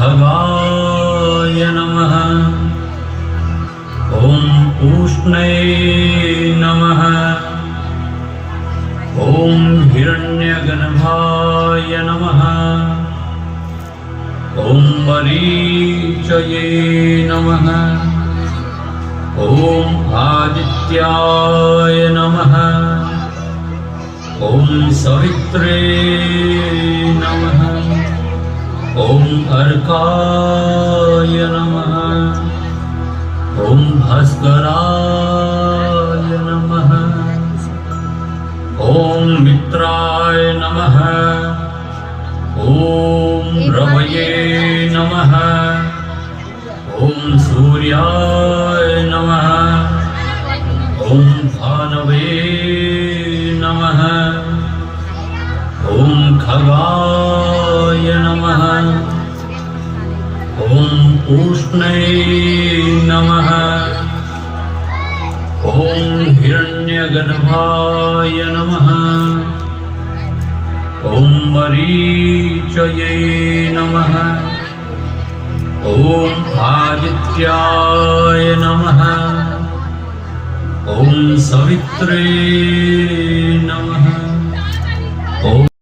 खगाय नमः। ॐ पूष्णे नमः। ॐ हिरण्यगर्भाय नमः। ॐ मरीचये नमः। ॐ आदित्याय नमः। ॐ सवित्रे नमः। ॐ अर्काय नमः। ॐ भास्कराय नमः। ॐ मित्राय नमः। ॐ रवये नमः। ॐ सूर्याय नमः। ॐ भानवे नमः। ॐ खगाय नमः। ॐ पूष्णे नमः। ॐ हिरण्यगर्भाय नमः। ॐ मरीचये नमः। ॐ आदित्याय नमः। ॐ सवित्रे नमः। ॐ